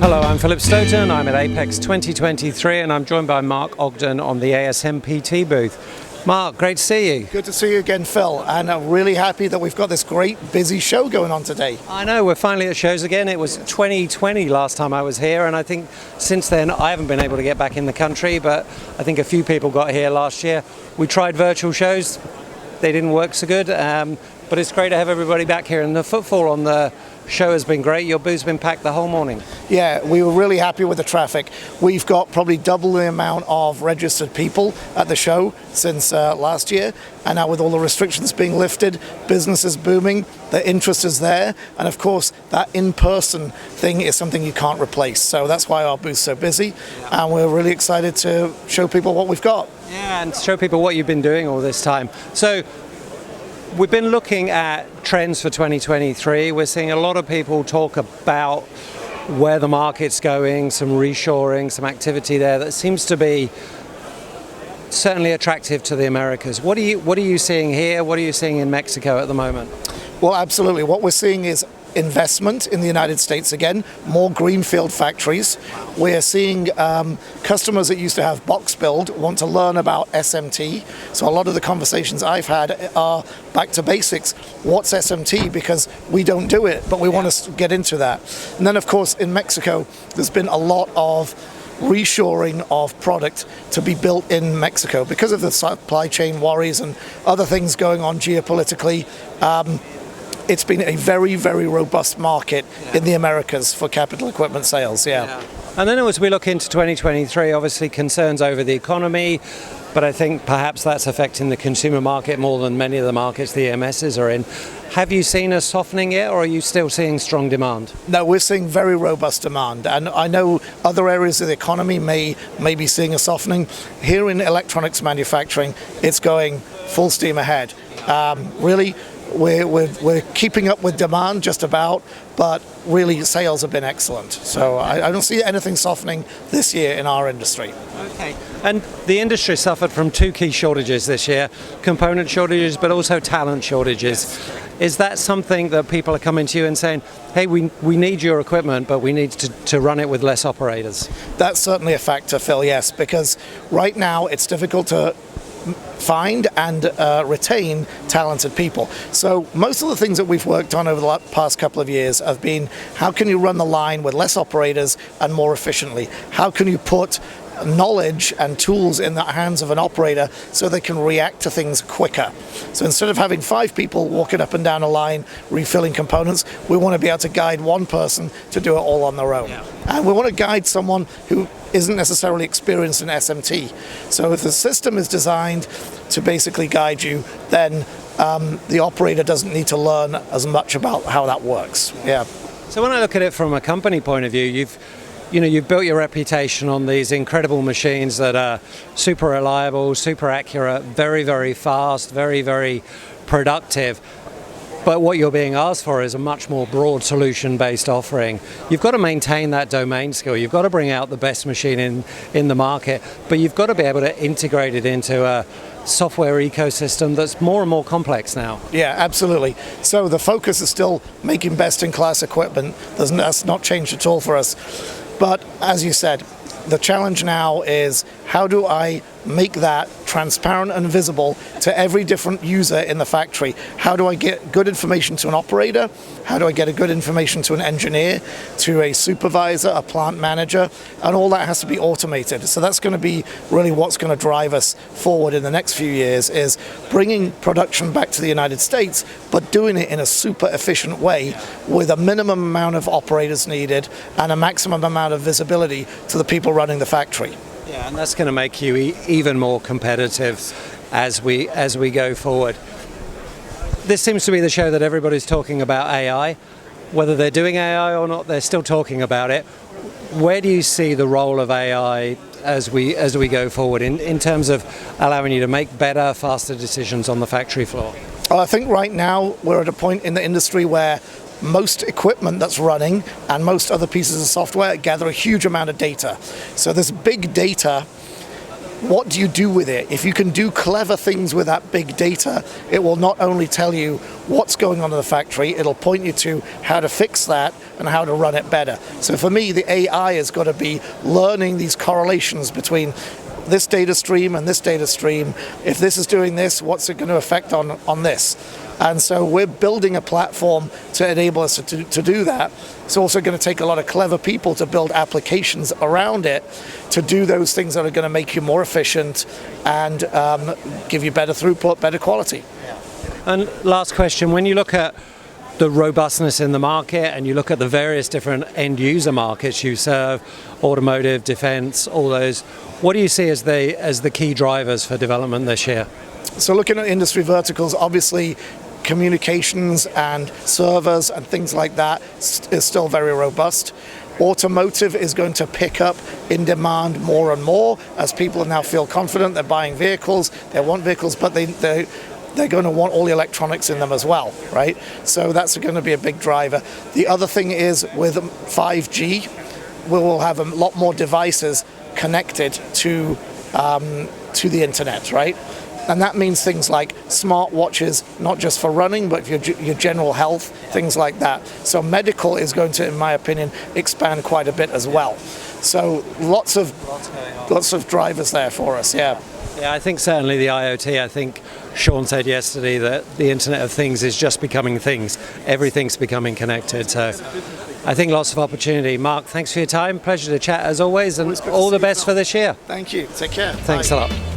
Hello, I'm Philip Stoten. I'm at Apex 2023 and I'm joined by Mark Ogden on the ASMPT booth. Mark, great to see you. Good to see you again, Phil, and I'm really happy that we've got this great busy show going on today. I know, we're finally at shows again. It was 2020 last time I was here, and I think since then I haven't been able to get back in the country, but I think a few people got here last year. We tried virtual shows, they didn't work so good, but it's great to have everybody back here, and the footfall on the show has been great. Your booth's been packed the whole morning. Yeah, we were really happy with the traffic. We've got probably double the amount of registered people at the show since last year, and now with all the restrictions being lifted, business is booming, the interest is there, and of course that in-person thing is something you can't replace. So that's why our booth's so busy, and we're really excited to show people what we've got. Yeah, and show people what you've been doing all this time. So we've been looking at trends for 2023. We're seeing a lot of people talk about where the market's going, some reshoring, some activity there that seems to be certainly attractive to the Americas. What are you seeing here? What are you seeing in Mexico at the moment? Well, absolutely. What we're seeing is investment in the United States again, more greenfield factories. We're seeing customers that used to have box build want to learn about SMT. So a lot of the conversations I've had are back to basics. What's SMT? Because we don't do it, but we want to get into that. And then of course in Mexico, there's been a lot of reshoring of product to be built in Mexico because of the supply chain worries and other things going on geopolitically. It's been a very, very robust market in the Americas for capital equipment sales, yeah. And then as we look into 2023, obviously concerns over the economy, but I think perhaps that's affecting the consumer market more than many of the markets the EMSs are in. Have you seen a softening yet, or are you still seeing strong demand? No, we're seeing very robust demand, and I know other areas of the economy may be seeing a softening. Here in electronics manufacturing, it's going full steam ahead. Really, we're keeping up with demand just about, but really sales have been excellent. So I don't see anything softening this year in our industry. Okay. And the industry suffered from two key shortages this year, component shortages, but also talent shortages. Is that something that people are coming to you and saying, hey, we need your equipment, but we need to run it with less operators? That's certainly a factor, Phil, yes, because right now it's difficult to find and retain talented people. So most of the things that we've worked on over the past couple of years have been, how can you run the line with less operators and more efficiently? How can you put knowledge and tools in the hands of an operator so they can react to things quicker? So instead of having 5 people walking up and down a line refilling components, we want to be able to guide one person to do it all on their own. And we want to guide someone who isn't necessarily experienced in SMT. So if the system is designed to basically guide you, then the operator doesn't need to learn as much about how that works. Yeah. So when I look at it from a company point of view, you've built your reputation on these incredible machines that are super reliable, super accurate, very, very fast, very, very productive. But what you're being asked for is a much more broad solution-based offering. You've got to maintain that domain skill. You've got to bring out the best machine in the market, but you've got to be able to integrate it into a software ecosystem that's more and more complex now. Yeah, absolutely. So the focus is still making best-in-class equipment. That's not changed at all for us. But as you said, the challenge now is how do I make that transparent and visible to every different user in the factory? How do I get good information to an operator? How do I get a good information to an engineer, to a supervisor, a plant manager? And all that has to be automated. So that's going to be really what's going to drive us forward in the next few years, is bringing production back to the United States, but doing it in a super efficient way with a minimum amount of operators needed and a maximum amount of visibility to the people running the factory. Yeah, and that's going to make you even more competitive as we go forward. This seems to be the show that everybody's talking about AI. Whether they're doing AI or not, they're still talking about it. Where do you see the role of AI as we go forward in terms of allowing you to make better, faster decisions on the factory floor? Well, I think right now we're at a point in the industry where most equipment that's running and most other pieces of software gather a huge amount of data. So this big data what do you do with it? If you can do clever things with that big data, it will not only tell you what's going on in the factory, it'll point you to how to fix that and how to run it better. So for me, the AI has got to be learning these correlations between this data stream and this data stream. If this is doing this, what's it going to affect on this? And so we're building a platform to enable us to do that. It's also going to take a lot of clever people to build applications around it to do those things that are going to make you more efficient and give you better throughput, better quality. And last question, when you look at the robustness in the market and you look at the various different end user markets you serve, automotive, defense, all those, what do you see as the key drivers for development this year? So looking at industry verticals, obviously communications and servers and things like that is still very robust. Automotive is going to pick up in demand more and more as people now feel confident. They're buying vehicles, they want vehicles, but they're going to want all the electronics in them as well, right? So that's going to be a big driver. The other thing is with 5G, we will have a lot more devices connected to the internet, right? And that means things like smart watches, not just for running, but for your general health, things like that. So medical is going to, in my opinion, expand quite a bit as well. So lots of drivers there for us, yeah. Yeah, I think certainly the IoT, I think Sean said yesterday that the Internet of Things is just becoming things. Everything's becoming connected. So I think lots of opportunity. Mark, thanks for your time. Pleasure to chat as always, and all the best for this year. Thank you. Take care. Thanks a lot.